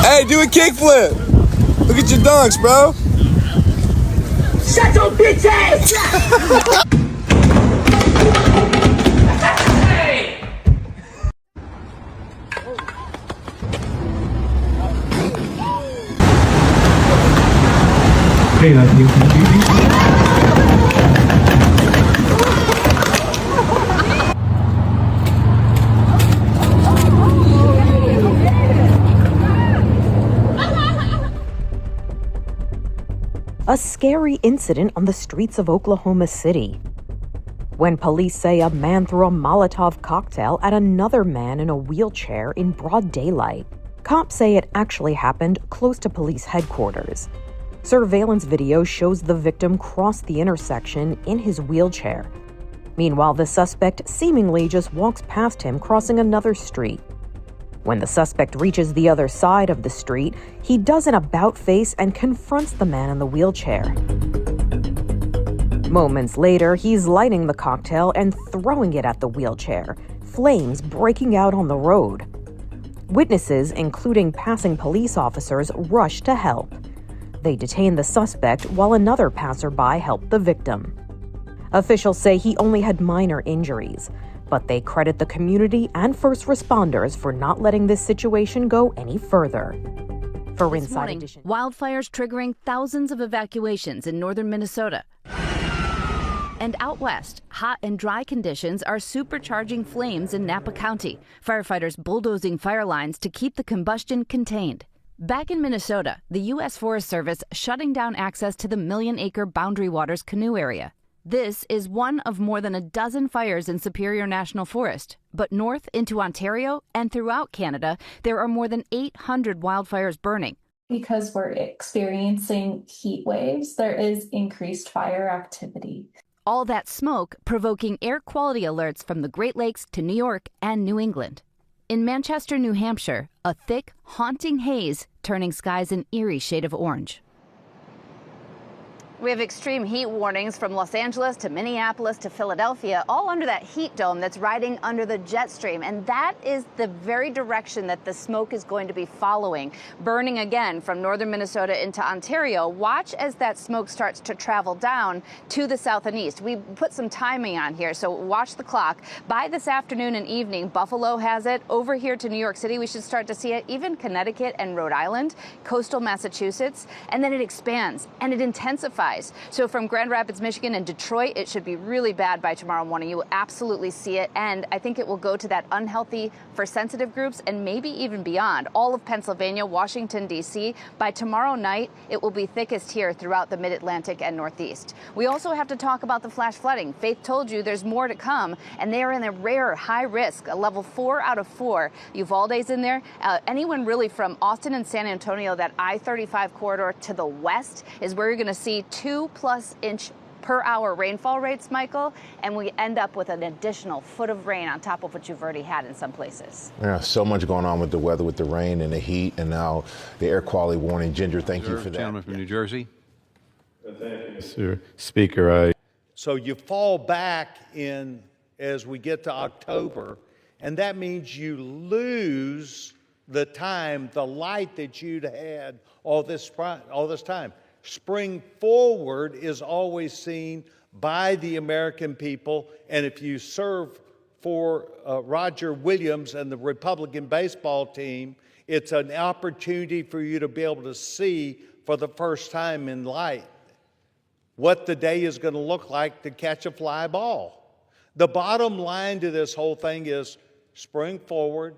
Hey, do a kickflip. Look at your dunks, bro. Shut your bitch ass! Hey, that's you from TV. A scary incident on the streets of Oklahoma City, when police say a man threw a Molotov cocktail at another man in a wheelchair in broad daylight. Cops say it actually happened close to police headquarters. Surveillance video shows the victim cross the intersection in his wheelchair. Meanwhile, the suspect seemingly just walks past him, crossing another street. When the suspect reaches the other side of the street, he does an about-face and confronts the man in the wheelchair. Moments later, he's lighting the cocktail and throwing it at the wheelchair, flames breaking out on the road. Witnesses, including passing police officers, rush to help. They detain the suspect while another passerby helped the victim. Officials say he only had minor injuries, but they credit the community and first responders for not letting this situation go any further. For Inside Edition, wildfires triggering thousands of evacuations in northern Minnesota. And out west, hot and dry conditions are supercharging flames in Napa County. Firefighters bulldozing fire lines to keep the combustion contained. Back in Minnesota, the U.S. Forest Service shutting down access to the million-acre Boundary Waters canoe area. This is one of more than a dozen fires in Superior National Forest. But north into Ontario and throughout Canada, there are more than 800 wildfires burning. Because we're experiencing heat waves, there is increased fire activity. All that smoke provoking air quality alerts from the Great Lakes to New York and New England. In Manchester, New Hampshire, a thick, haunting haze turning skies an eerie shade of orange. We have extreme heat warnings from Los Angeles to Minneapolis to Philadelphia, all under that heat dome that's riding under the jet stream. And that is the very direction that the smoke is going to be following, burning again from northern Minnesota into Ontario. Watch as that smoke starts to travel down to the south and east. We put some timing on here, so watch the clock. By this afternoon and evening, Buffalo has it. Over here to New York City, we should start to see it. Even Connecticut and Rhode Island, coastal Massachusetts, and then it expands and it intensifies. So from Grand Rapids, Michigan and Detroit, it should be really bad by tomorrow morning. You will absolutely see it. And I think it will go to that unhealthy for sensitive groups and maybe even beyond. All of Pennsylvania, Washington, D.C. By tomorrow night, it will be thickest here throughout the mid-Atlantic and Northeast. We also have to talk about the flash flooding. Faith told you there's more to come, and they are in a rare high risk, a level 4 out of 4. Uvalde's in there. Anyone really from Austin and San Antonio, that I-35 corridor to the west is where you're going to see 2+ inch per hour rainfall rates, Michael, and we end up with an additional foot of rain on top of what you've already had in some places. Yeah, so much going on with the weather, with the rain and the heat, and now the air quality warning. Ginger, thank you for that. Gentleman from New Jersey. Thank you, Sir Speaker. So you fall back in as we get to October, and that means you lose the time, the light that you'd had all this time. Spring forward is always seen by the American people, and if you serve for Roger Williams and the Republican baseball team, it's an opportunity for you to be able to see for the first time in light what the day is going to look like to catch a fly ball. The bottom line to this whole thing is spring forward,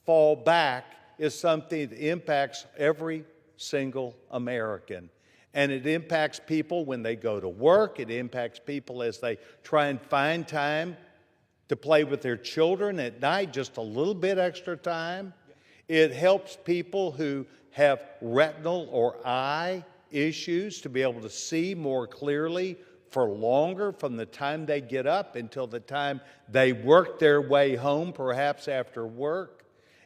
fall back is something that impacts every single American. And it impacts people when they go to work. It impacts people as they try and find time to play with their children at night, just a little bit extra time. It helps people who have retinal or eye issues to be able to see more clearly for longer from the time they get up until the time they work their way home, perhaps after work.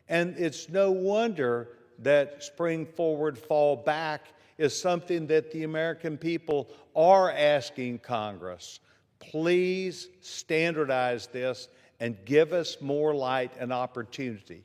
And it's no wonder that spring forward, fall back is something that the American people are asking Congress. Please standardize this and give us more light and opportunity.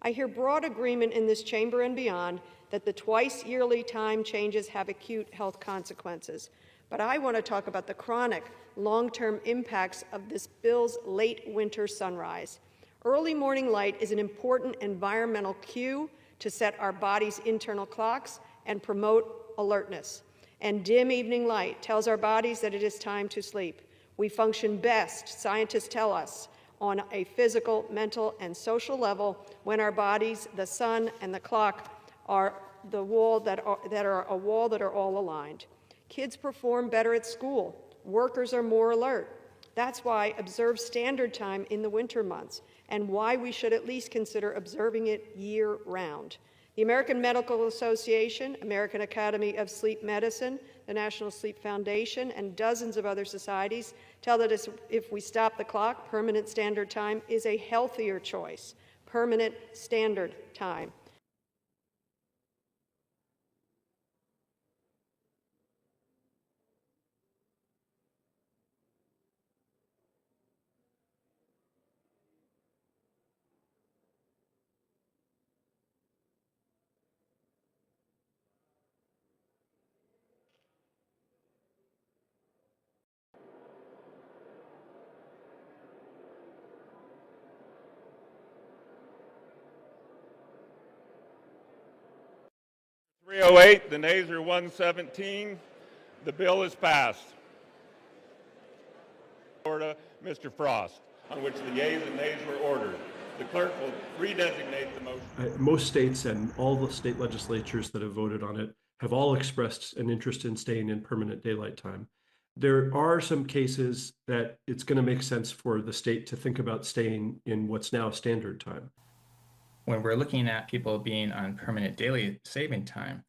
I hear broad agreement in this chamber and beyond that the twice-yearly time changes have acute health consequences. But I want to talk about the chronic, long-term impacts of this bill's late winter sunrise. Early morning light is an important environmental cue to set our body's internal clocks and promote alertness. And dim evening light tells our bodies that it is time to sleep. We function best, scientists tell us, on a physical, mental, and social level when our bodies, the sun, and the clock are the wall that are all aligned. Kids perform better at school. Workers are more alert. That's why observe standard time in the winter months, and why we should at least consider observing it year-round. The American Medical Association, American Academy of Sleep Medicine, the National Sleep Foundation, and dozens of other societies tell us if we stop the clock, permanent standard time is a healthier choice. Permanent standard time. .308, the nays are 117. The bill is passed. Florida, Mr. Frost, on which the yeas and nays were ordered. The clerk will redesignate the motion. Most states and all the state legislatures that have voted on it have all expressed an interest in staying in permanent daylight time. There are some cases that it's going to make sense for the state to think about staying in what's now standard time. When we're looking at people being on permanent daily saving time,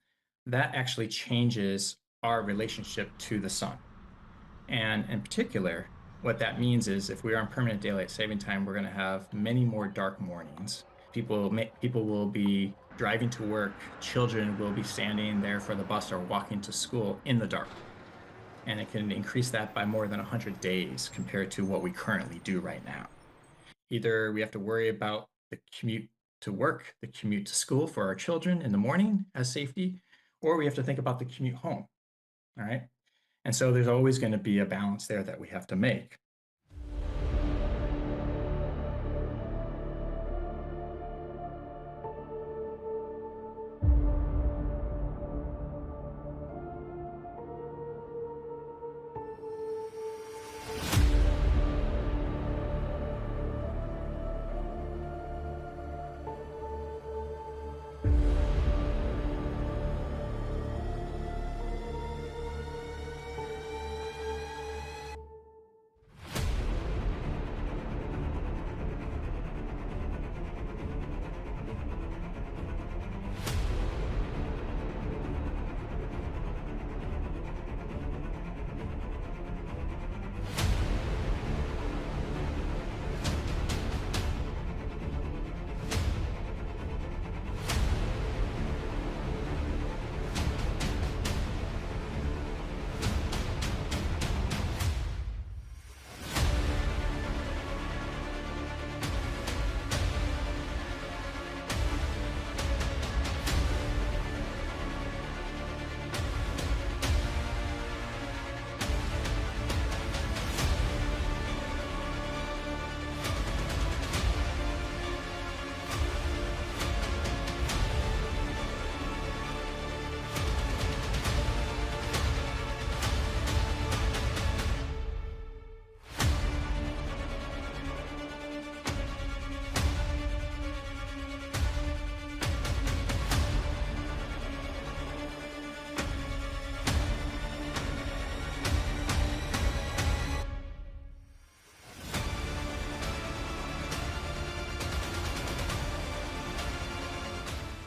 that actually changes our relationship to the sun. And in particular, what that means is if we're on permanent daylight saving time, we're going to have many more dark mornings. People will be driving to work, children will be standing there for the bus or walking to school in the dark. And it can increase that by more than 100 days compared to what we currently do right now. Either we have to worry about the commute to work, the commute to school for our children in the morning as safety, or we have to think about the commute home, all right? And so there's always going to be a balance there that we have to make.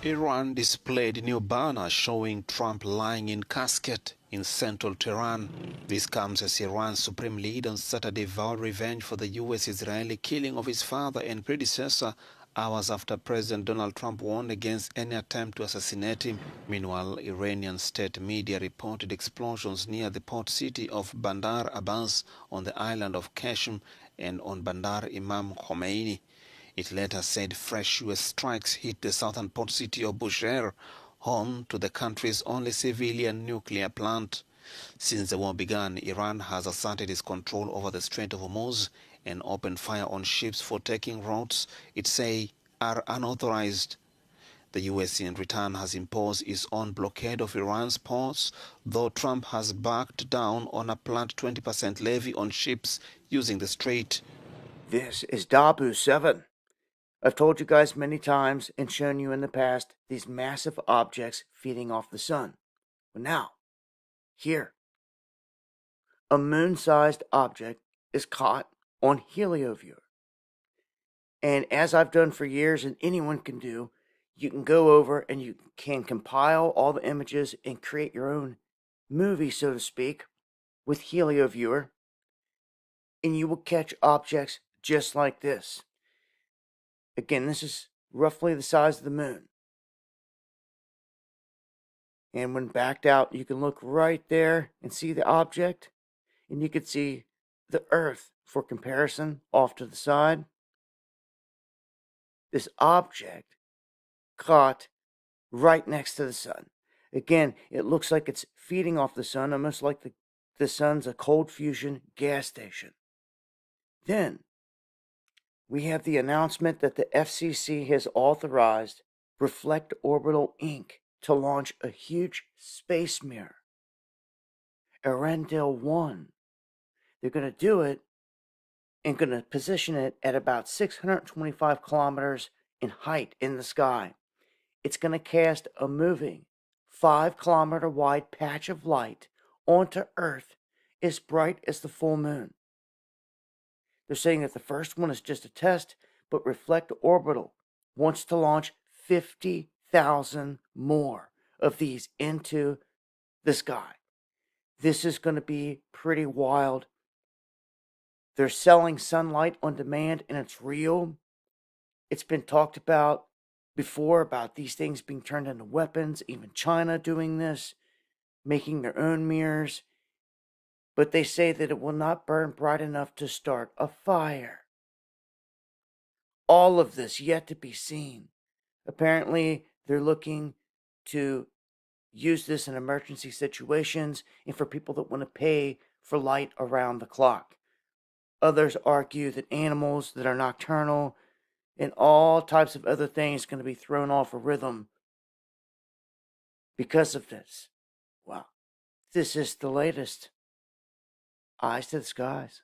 Iran displayed new banners showing Trump lying in casket in central Tehran. This comes as Iran's supreme leader on Saturday vowed revenge for the U.S.-Israeli killing of his father and predecessor, hours after President Donald Trump warned against any attempt to assassinate him. Meanwhile, Iranian state media reported explosions near the port city of Bandar Abbas on the island of Qashm and on Bandar Imam Khomeini. It later said fresh U.S. strikes hit the southern port city of Bushehr, home to the country's only civilian nuclear plant. Since the war began, Iran has asserted its control over the Strait of Hormuz and opened fire on ships for taking routes it say are unauthorized. The U.S. in return has imposed its own blockade of Iran's ports, though Trump has backed down on a planned 20% levy on ships using the strait. This is Dabu 7. I've told you guys many times and shown you in the past these massive objects feeding off the sun. But now, here, a moon-sized object is caught on HelioViewer. And as I've done for years and anyone can do, you can go over and you can compile all the images and create your own movie, so to speak, with HelioViewer. And you will catch objects just like this. Again, this is roughly the size of the moon. And when backed out, you can look right there and see the object. And you can see the Earth, for comparison, off to the side. This object caught right next to the sun. Again, it looks like it's feeding off the sun, almost like the sun's a cold fusion gas station. Then, we have the announcement that the FCC has authorized Reflect Orbital Inc. to launch a huge space mirror, Earendel 1. They're going to do it and going to position it at about 625 kilometers in height in the sky. It's going to cast a moving 5-kilometer wide patch of light onto Earth as bright as the full moon. They're saying that the first one is just a test, but Reflect Orbital wants to launch 50,000 more of these into the sky. This is going to be pretty wild. They're selling sunlight on demand, and it's real. It's been talked about before about these things being turned into weapons, even China doing this, making their own mirrors. But they say that it will not burn bright enough to start a fire. All of this yet to be seen. Apparently, they're looking to use this in emergency situations and for people that want to pay for light around the clock. Others argue that animals that are nocturnal and all types of other things are going to be thrown off a rhythm because of this. Wow. This is the latest. Eyes to the skies.